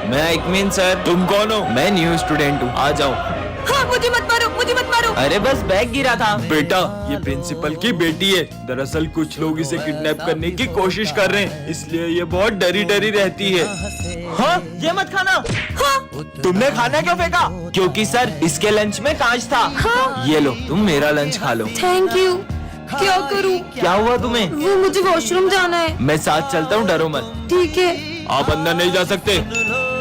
मैं इकमीन सर। तुम कौन हो? मैं न्यू स्टूडेंट हूँ, आ जाओ। हाँ, मुझे मत मारो, मुझे मत मारो। अरे बस बैग गिरा था। बेटा, ये प्रिंसिपल की बेटी है। दरअसल कुछ लोग इसे किडनैप करने की कोशिश कर रहे हैं, इसलिए ये बहुत डरी डरी रहती है। हाँ, ये मत खाना। हाँ, तुमने खाना क्यों फेंका? क्योंकि सर इसके लंच में कांच था। हाँ। ये लो, तुम मेरा लंच खा लो। Thank you. क्या करूँ? क्या हुआ तुम्हें? वो मुझे वॉशरूम जाना है। मैं साथ चलता हूँ, डरो मत। ठीक है। आप अंदर नहीं जा सकते।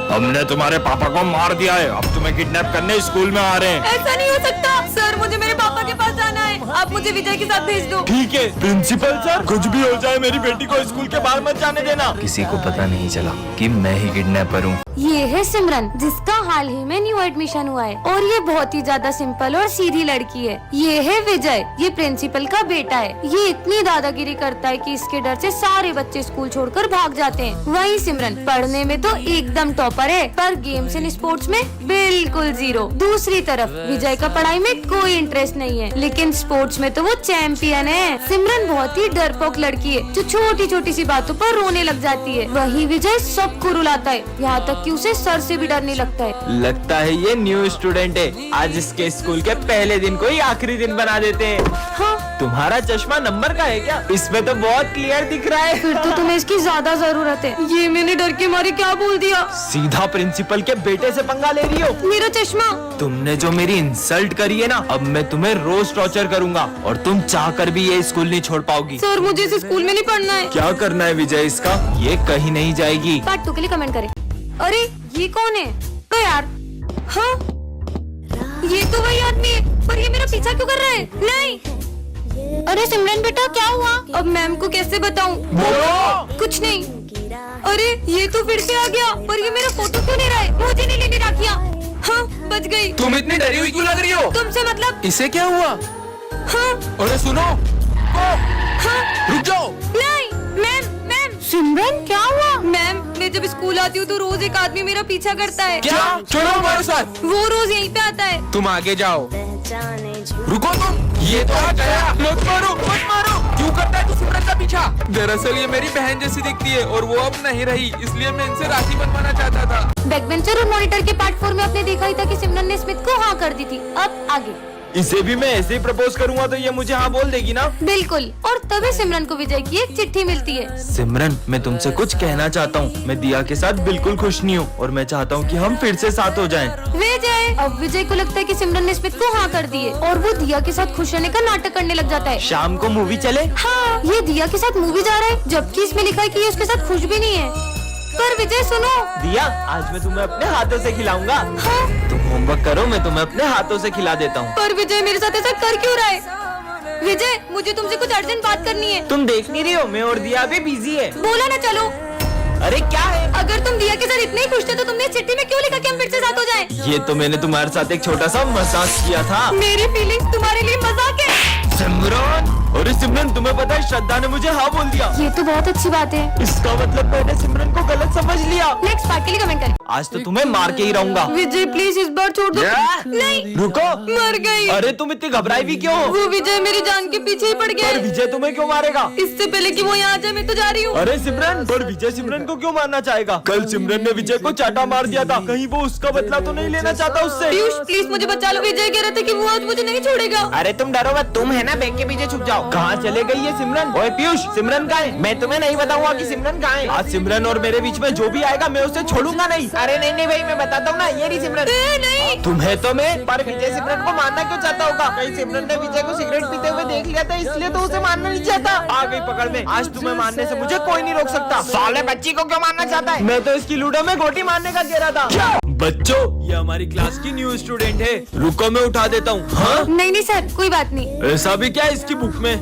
हमने तुम्हारे पापा को मार दिया है, अब तुम्हें किडनैप करने स्कूल में आ रहे हैं। ऐसा नहीं हो सकता सर, मुझे मेरे पापा के पास जाना है। आप मुझे विजय के साथ भेज दो। ठीक है प्रिंसिपल सर, कुछ भी हो जाए मेरी बेटी को स्कूल के बाहर मत जाने देना। किसी को पता नहीं चला कि मैं ही किडनैपर हूँ। ये है सिमरन, जिसका हाल ही में न्यू एडमिशन हुआ है और ये बहुत ही ज्यादा सिंपल और सीधी लड़की है। ये है विजय, ये प्रिंसिपल का बेटा है। ये इतनी दादागिरी करता है कि इसके डर से सारे बच्चे स्कूल छोड़कर भाग जाते हैं। वही सिमरन पढ़ने में तो एकदम टॉपर है, पर गेम्स एंड स्पोर्ट्स में बिल्कुल जीरो। दूसरी तरफ विजय का पढ़ाई में कोई इंटरेस्ट नहीं है, लेकिन स्पोर्ट्स में तो वो चैंपियन है। सिमरन बहुत ही डरपोक लड़की है, जो छोटी छोटी सी बातों पर रोने लग जाती है। वही विजय सबको रुलाता है, यहाँ तक कि उसे सर से भी डर नहीं लगता है। लगता है ये न्यू स्टूडेंट है। आज इसके स्कूल के पहले दिन को ही आखिरी दिन बना देते हैं। हाँ, तुम्हारा चश्मा नंबर का है क्या? इसमें तो बहुत क्लियर दिख रहा है। फिर तो तुम्हें इसकी ज्यादा जरूरत है। ये मैंने डर के मारे क्या बोल दिया? सीधा प्रिंसिपल के बेटे से पंगा ले रही हो। मेरा चश्मा। तुमने जो मेरी इंसल्ट करी है ना, अब मैं तुम्हें रोज टॉर्चर करूंगा और तुम चाह कर भी ये स्कूल नहीं छोड़ पाओगी। सर, मुझे इस स्कूल में नहीं पढ़ना है। क्या करना है विजय इसका? ये कहीं नहीं जाएगी। पार्ट 2 के लिए कमेंट करें। अरे ये कौन है? तो यार, हाँ ये तो वही आदमी है, पर ये मेरा पीछा क्यों कर रहा है? नहीं। अरे सिमरन बेटा, क्या हुआ? अब मैम को कैसे बताऊं? बोलो। कुछ नहीं। अरे ये तो फिर से आ गया, पर ये मेरा फोटो क्यों नहीं रहा है? मुझे नहीं लेने राखिया। हाँ, बच गई। तुम इतनी डरी हुई क्यों लग रही हो? तुमसे मतलब? इसे क्या हुआ? हाँ अरे सुनो, हाँ। रुक जाओ। नहीं मैम, मैम। सिमरन क्या हुआ? मैम, मैं जब स्कूल आती हूँ तो रोज एक आदमी मेरा पीछा करता है। क्या? चलो हमारे साथ। वो रोज यहीं पे आता है। तुम आगे जाओ। रुको तुम, ये तो आ गया। मत मारो, मत मारो। क्यों करता है तू सिमरन का पीछा? दरअसल ये मेरी बहन जैसी दिखती है और वो अब नहीं रही, इसलिए मैं इनसे राखी बनवाना चाहता था। बैकबेंचर और मॉनिटर के पार्ट 4 में आपने देखा ही था कि सिमरन ने स्मिथ को हाँ कर दी थी। अब आगे। इसे भी मैं ऐसे ही प्रपोज करूंगा तो ये मुझे हाँ बोल देगी ना? बिल्कुल। और तभी सिमरन को विजय की एक चिट्ठी मिलती है। सिमरन, मैं तुमसे कुछ कहना चाहता हूँ। मैं दिया के साथ बिल्कुल खुश नहीं हूँ और मैं चाहता हूँ कि हम फिर से साथ हो जाएं। विजय, अब विजय को लगता है कि सिमरन ने स्मिथ को हाँ कर दी है और वो दिया के साथ खुश रहने का नाटक करने लग जाता है। शाम को मूवी चले? हाँ, ये दिया के साथ मूवी जा रहा है, जबकि इसमें लिखा है कि ये उसके साथ खुश भी नहीं है। पर विजय सुनो। दिया, आज मैं तुम्हें अपने हाथों से खिलाऊंगा। हाँ? तुम होमवर्क करो, मैं तुम्हें अपने हाथों से खिला देता हूँ। पर विजय मेरे साथ ऐसा कर क्यों रहा है? विजय, मुझे तुमसे कुछ अर्जेंट बात करनी है। तुम देख नहीं रही हो, मैं और दिया भी बिजी है। बोला ना चलो। अरे क्या है? अगर तुम दिया के साथ इतने ही खुश थे तो तुमने इस चिट्ठी में क्यों लिखा कि हम फिर से साथ हो जाएं? ये तो मैंने तुम्हारे साथ एक छोटा सा मजाक किया था। मेरी फीलिंग्स तुम्हारे लिए मजाक है। सिमरन, अरे सिमरन, तुम्हें पता है श्रद्धा ने मुझे हाँ बोल दिया। ये तो बहुत अच्छी बात है। इसका मतलब मैंने सिमरन को गलत समझ लिया। नेक्स्ट पार्ट के लिए कमेंट करें। आज तो तुम्हें मार के ही रहूंगा। विजय प्लीज इस बार छोड़ दो। नहीं, रुको। मर गई। अरे तुम इतनी घबराई भी क्यों? वो विजय मेरी जान के पीछे ही पड़ गया पर है। विजय तुम्हें क्यों मारेगा? इससे पहले कि वो यहाँ आ जाए मैं तो जा रही हूँ। अरे सिमरन, पर विजय सिमरन को क्यों मारना चाहेगा? कल सिमरन ने विजय को चाटा मार दिया था, कहीं वो उसका बदला तो नहीं लेना चाहता उससे? पीयूष प्लीज मुझे बचा लो। विजय कह रहे थे कि वो आज मुझे नहीं छोड़ेगा। अरे तुम डरो मत, तुम है ना बैंक के पीछे छुप जाओ। कहाँ चले गई ये सिमरन? ओए पीयूष, सिमरन कहाँ है? मैं तुम्हें नहीं बताऊंगा कि सिमरन कहाँ है। आज सिमरन और मेरे बीच में जो भी आएगा मैं उसे छोड़ूंगा नहीं। अरे नहीं नहीं भाई, मैं बताता हूँ ना, ये रही सिमरन। नहीं, तुम्हें तो मैं, पर विजय सिमरन को मारना क्यों चाहता होगा? कहीं सिमरन ने विजय को सिगरेट पीते हुए देख लिया था, इसलिए तो उसे मारना नहीं चाहता। आ गई पकड़ में। आज तुम्हें मारने से मुझे कोई नहीं रोक सकता। साले बच्ची को क्यों मारना चाहता है? मैं तो इसकी लूडो में गोटी मारने का कह रहा था। बच्चों, ये हमारी क्लास की न्यू स्टूडेंट है। रुको मैं उठा देता हूँ। हाँ, नहीं नहीं सर, कोई बात नहीं। ऐसा भी क्या है इसकी बुक में?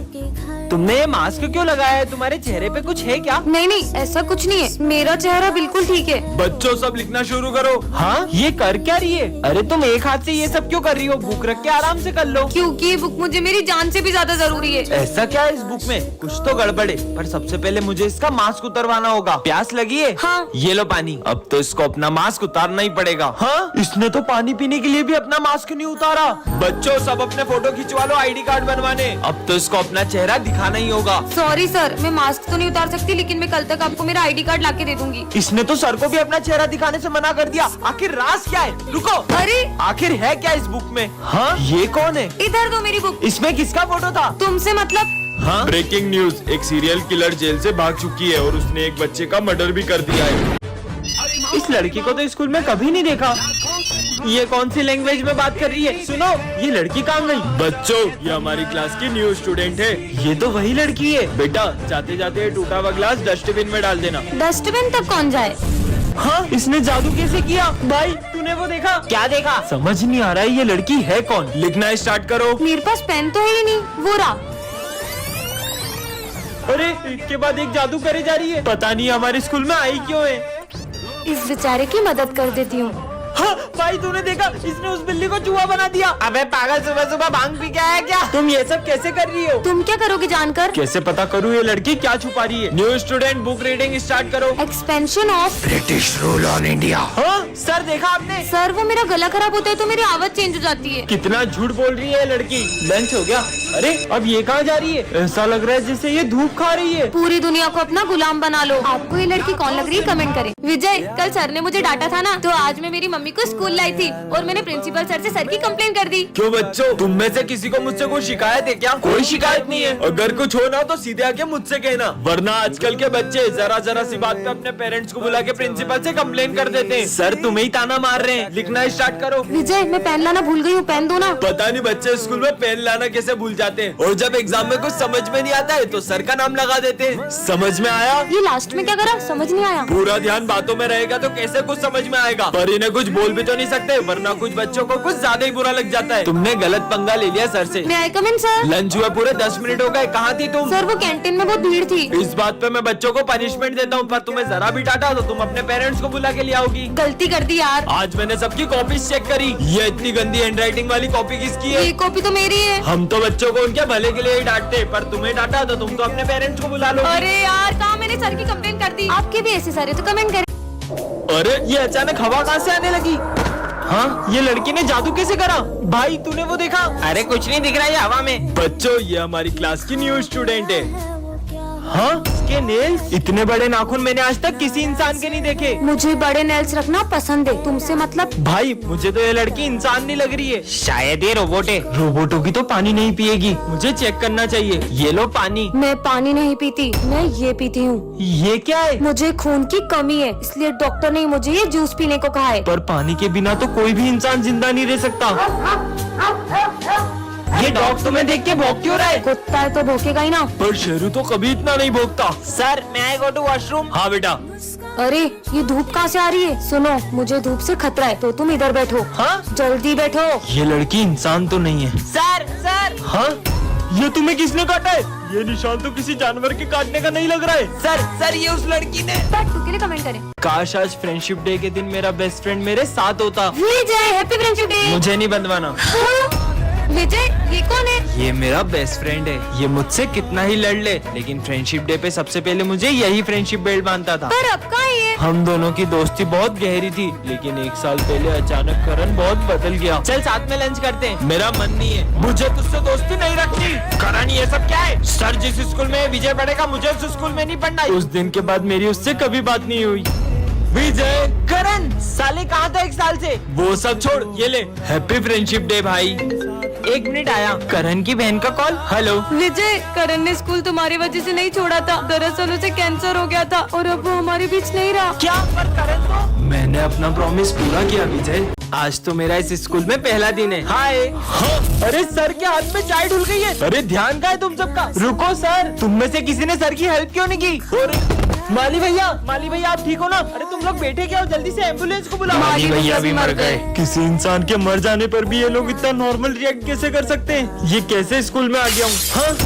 तुमने ये मास्क क्यों लगाया है? तुम्हारे चेहरे पे कुछ है क्या? नहीं नहीं, ऐसा कुछ नहीं है, मेरा चेहरा बिल्कुल ठीक है। बच्चों सब लिखना शुरू करो। हाँ, ये कर क्या रही है? अरे तुम एक हाथ से ये सब क्यों कर रही हो? बुक रख के आराम से कर लो। क्योंकि ये बुक मुझे मेरी जान से भी ज्यादा जरूरी है। ऐसा क्या है इस बुक में? कुछ तो गड़बड़ है, पर सबसे पहले मुझे इसका मास्क उतरवाना होगा। प्यास लगी है? हाँ। ये लो पानी। अब तो इसको अपना मास्क उतारना ही पड़ेगा। हाँ, इसने तो पानी पीने के लिए भी अपना मास्क नहीं उतारा। बच्चों सब अपने फोटो खिंचवा लो आईडी कार्ड बनवाने। अब तो इसको अपना चेहरा दिखा दिखाना ही होगा। सॉरी सर, मैं मास्क तो नहीं उतार सकती, लेकिन मैं कल तक आपको मेरा ID कार्ड लाके दे दूंगी। इसने तो सर को भी अपना चेहरा दिखाने से मना कर दिया। आखिर राज क्या है? रुको, अरे आखिर है क्या इस बुक में? हाँ, ये कौन है? इधर दो मेरी बुक। इसमें किसका फोटो था? तुमसे मतलब? हाँ, ब्रेकिंग न्यूज, एक सीरियल किलर जेल से भाग चुकी है और उसने एक बच्चे का मर्डर भी कर दिया है। इस लड़की को तो स्कूल में कभी नहीं देखा। ये कौन सी लैंग्वेज में बात कर रही है? सुनो, ये लड़की कहाँ गई? बच्चों, ये हमारी क्लास की न्यू स्टूडेंट है। ये तो वही लड़की है। बेटा, जाते जाते टूटा हुआ ग्लास डस्टबिन में डाल देना। डस्टबिन तक कौन जाए? हाँ, इसने जादू कैसे किया? भाई, तूने वो देखा? क्या देखा? समझ नहीं आ रहा है ये लड़की है कौन। लिखना स्टार्ट करो। मेरे पास पेन तो है ही नहीं। वो रहा। अरे, एक के बाद एक जादू करे जा रही है। पता नहीं हमारे स्कूल में आई क्यों है। इस बेचारे की मदद कर देती हूँ। हाँ, भाई तूने देखा? इसने उस बिल्ली को चूहा बना दिया। अबे पागल, सुबह सुबह भांग पी के आया क्या? तुम ये सब कैसे कर रही हो? तुम क्या करोगे जानकर? कैसे पता करूँ ये लड़की क्या छुपा रही है? New student, book reading start करो। Expansion of. British rule on India. हाँ, सर देखा आपने? सर, वो मेरा गला खराब होता है तो मेरी आवाज चेंज हो जाती है। कितना झूठ बोल रही है लड़की। लंच हो गया? अरे, अब ये कहाँ जा रही है? ऐसा लग रहा है जैसे ये धूप खा रही है। पूरी दुनिया को अपना गुलाम बना लो। आपको ये लड़की कौन लग रही है? कमेंट करें। विजय, कल सर ने मुझे डांटा था ना, तो आज मैं मेरी मम्मी को स्कूल लाई थी और मैंने प्रिंसिपल सर से सर की कंप्लेन कर दी। क्यों बच्चों, तुम में से किसी को मुझसे कोई शिकायत है क्या? कोई शिकायत नहीं है। अगर कुछ हो ना तो सीधे आके मुझसे कहना, वरना आजकल के बच्चे जरा जरा सी बात पे अपने पेरेंट्स को बुला के प्रिंसिपल से कंप्लेन कर देते हैं। सर तुम्हें ही ताना मार रहे हैं। लिखना स्टार्ट करो। विजय, मैं पेन लाना भूल गई हूँ, पेन दो ना। पता नहीं बच्चे स्कूल में पेन लाना कैसे भूल जाते हैं, और जब एग्जाम में कुछ समझ में नहीं आता है तो सर का नाम लगा देते हैं। समझ में आया? ये लास्ट में क्या करा? समझ नहीं आया। पूरा ध्यान बातों में रहेगा तो कैसे कुछ समझ में आएगा। पर इन्हें कुछ बोल भी तो नहीं सकते, वरना कुछ बच्चों को कुछ ज्यादा ही बुरा लग जाता है। तुमने गलत पंगा ले लिया सर से। मैं आई कम इन सर? लंच हुए पूरे 10 मिनट हो गए, कहाँ थी तुम? सर, वो कैंटीन में बहुत भीड़ थी। इस बात पे मैं बच्चों को पनिशमेंट देता हूँ, पर तुम्हें जरा भी डांटा तो तुम अपने पेरेंट्स को बुला के ले आओगी। गलती कर दी यार। आज मैंने सबकी कॉपीज चेक करी। ये इतनी गंदी हैंडराइटिंग वाली कॉपी किसकी है? ये कॉपी तो मेरी है। हम तो बच्चों को उनके भले के लिए ही डांटते, पर तुम्हें डांटा तो तुम तो अपने पेरेंट्स को बुला लो। अरे यार, कहाँ मैंने सर की कंप्लेन कर दी। आपके भी ऐसे सारे तो कमेंट करें। अरे ये अचानक हवा कहाँ से आने लगी? हाँ, ये लड़की ने जादू कैसे करा? भाई तूने वो देखा? अरे कुछ नहीं दिख रहा है हवा में। बच्चों, ये हमारी क्लास की न्यू स्टूडेंट है। हाँ, इसके नेल्स इतने बड़े नाखून मैंने आज तक किसी इंसान के नहीं देखे। मुझे बड़े नेल्स रखना पसंद है, तुमसे मतलब? भाई मुझे तो ये लड़की इंसान नहीं लग रही है, शायद ये रोबोट है। रोबोटों की तो पानी नहीं पिएगी, मुझे चेक करना चाहिए। ये लो पानी। मैं पानी नहीं पीती, मैं ये पीती हूँ। ये क्या है? मुझे खून की कमी है, इसलिए डॉक्टर ने मुझे ये जूस पीने को कहा है। पर पानी के बिना तो कोई भी इंसान जिंदा नहीं रह सकता। ये डॉग तुम्हें देख के भौंक क्यों रहा है? कुत्ता है तो भौंकेगा ही ना। पर शेरू तो कभी इतना नहीं भोगता। सर, मैं आई गो टू वॉशरूम। हाँ बेटा। अरे, ये धूप कहाँ से आ रही है? सुनो, मुझे धूप से खतरा है, तो तुम इधर बैठो। हाँ? जल्दी बैठो। ये लड़की इंसान तो नहीं है। Sir, sir. हाँ? ये तुम्हें किसने काटा है? ये निशान तो किसी जानवर के काटने का नहीं लग रहा है। सर, ये उस लड़की ने। के लिए कमेंट करें। काश आज फ्रेंडशिप डे के दिन मेरा बेस्ट फ्रेंड मेरे साथ होता। विजय, हैप्पी फ्रेंडशिप डे। मुझे नहीं बंधवाना। विजय, ये कौन है? ये मेरा बेस्ट फ्रेंड है। ये मुझसे कितना ही लड़ ले, लेकिन फ्रेंडशिप डे पे सबसे पहले मुझे यही फ्रेंडशिप बेल्ट बांधता था। पर अब कहाँ है ये? हम दोनों की दोस्ती बहुत गहरी थी, लेकिन 1 साल पहले अचानक करण बहुत बदल गया। चल साथ में लंच करते हैं। मेरा मन नहीं है, मुझे तुझसे दोस्ती नहीं रखनी। करण, ये सब क्या है? सर जिस स्कूल में विजय पढ़ेगा, मुझे उस स्कूल में नहीं पढ़ना। उस दिन के बाद मेरी उससे कभी बात नहीं हुई। विजय, करण, साले कहाँ था 1 साल से? वो सब छोड़, ये ले हैप्पी फ्रेंडशिप डे भाई। 1 मिनट आया। करण की बहन का कॉल। हेलो विजय, करण ने स्कूल तुम्हारी वजह से नहीं छोड़ा था। दरअसल उसे कैंसर हो गया था और अब वो हमारे बीच नहीं रहा। क्या? पर करण तो। मैंने अपना प्रॉमिस पूरा किया विजय। आज तो मेरा इस स्कूल में पहला दिन है। हाय। हाँ? अरे सर के हाथ में चाय ढुल गई है। अरे ध्यान का है तुम सबका। रुको सर, तुम में से किसी ने सर की हेल्प क्यों नहीं की? और माली भैया आप ठीक हो ना? अरे तुम लोग बैठे क्या हो? जल्दी से एम्बुलेंस को बुलाओ। माली भैया भी मर गए। किसी इंसान के मर जाने पर भी ये लोग इतना नॉर्मल रिएक्ट कैसे कर सकते हैं? ये कैसे स्कूल में आ गया हूँ? हाँ?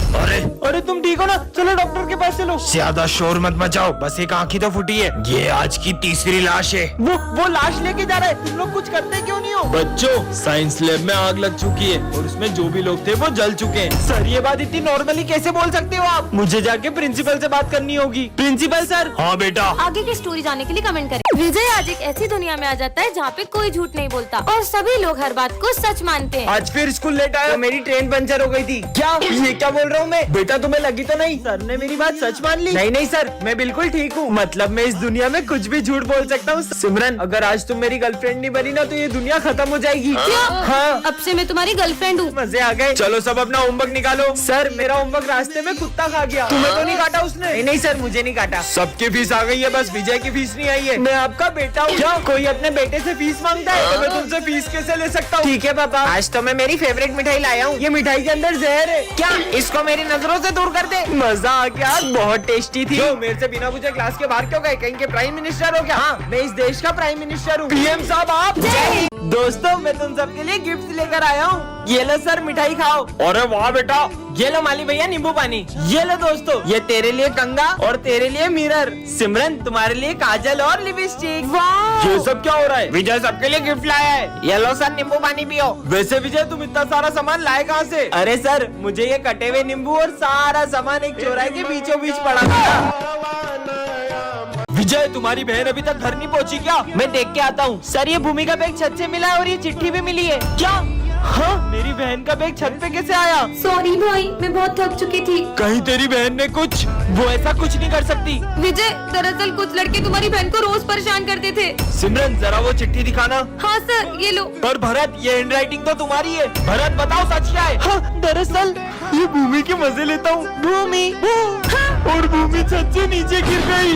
अरे तुम ठीक हो ना? चलो डॉक्टर के पास चलो। ज्यादा शोर मत मचाओ, बस एक आंख ही तो फूटी है। ये आज की तीसरी लाश है। वो लाश लेके जा रहा है। तुम लोग कुछ करते क्यों नहीं हो? बच्चों, साइंस लैब में आग लग चुकी है और उसमें जो भी लोग थे वो जल चुके हैं। सर, ये बात इतनी नॉर्मली कैसे बोल सकते हो आप? मुझे जाके प्रिंसिपल से बात करनी होगी। Principal sir. हाँ बेटा। आगे की स्टोरी जानने के लिए कमेंट करें। विजय आज एक ऐसी दुनिया में आ जाता है जहाँ पे कोई झूठ नहीं बोलता और सभी लोग हर बात को सच मानते हैं। आज फिर स्कूल लेट आया, मेरी ट्रेन पंचर हो गई थी। क्या ये क्या बोल रहा हूँ मैं? बेटा तुम्हें लगी तो नहीं? सर ने मेरी बात सच मान ली। नहीं नहीं सर, मैं बिल्कुल ठीक हूँ। मतलब मैं इस दुनिया में कुछ भी झूठ बोल सकता हूँ। सिमरन, अगर आज तुम मेरी गर्लफ्रेंड नहीं बनी ना तो ये दुनिया खत्म हो जाएगी। हाँ, अब से मैं तुम्हारी गर्लफ्रेंड हूँ। मजे आ गए। चलो सब अपना होमवर्क निकालो। सर मेरा होमवर्क रास्ते में कुत्ता खा गया। तुम्हें तो नहीं काटा उसने? नहीं नहीं सर, मुझे नहीं काटा। सबकी फीस आ गई है, बस विजय की फीस नहीं आई है। मैं आपका बेटा हूँ। क्या कोई अपने बेटे से फीस मांगता है तो मैं तुमसे फीस कैसे ले सकता हूँ? ठीक है पापा, आज तो मैं मेरी फेवरेट मिठाई लाया हूँ। ये मिठाई के अंदर जहर है। क्या इसको मेरी नजरों से दूर कर दे। मजा आ गया, बहुत टेस्टी थी। जो मेरे से बिना पूछे क्लास के बाहर क्यों गए? कहीं के प्राइम मिनिस्टर हो क्या? हाँ, मैं इस देश का प्राइम मिनिस्टर हूँ। पीएम साहब आप। दोस्तों मैं तुम सबके लिए गिफ्ट लेकर आया हूँ। ये लो सर, मिठाई खाओ। अरे वाह बेटा। ये लो माली भैया नींबू पानी। ये लो दोस्तों, ये तेरे लिए कंगा और तेरे लिए मिरर। सिमरन तुम्हारे लिए काजल और लिपस्टिक। वाह, ये सब क्या हो रहा है? विजय सबके लिए गिफ्ट लाया है। ये लो सर, नींबू पानी पियो। वैसे विजय तुम इतना सारा सामान लाए कहाँ से? अरे सर, मुझे ये कटे हुए नींबू और सारा सामान एक चौराहे के बीचों बीच पड़ा था। विजय तुम्हारी बहन अभी तक घर नहीं पहुंची क्या? मैं देख के आता हूँ। सर ये भूमि का बैग छत से मिला है और ये चिट्ठी भी मिली है। क्या? हाँ, मेरी बहन का बैग छत पे कैसे आया? सॉरी भाई, मैं बहुत थक चुकी थी। कहीं तेरी बहन ने कुछ? वो ऐसा कुछ नहीं कर सकती। विजय, दरअसल कुछ लड़के तुम्हारी बहन को रोज परेशान करते थे। सिमरन जरा वो चिट्ठी दिखाना। हाँ सर, ये लो। पर भरत, ये हैंडराइटिंग तो तुम्हारी है। भरत बताओ सच क्या है? हाँ, दरअसल ये भूमि के मजे लेता हूँ। भूमि और भूमि छत से नीचे गिर गई।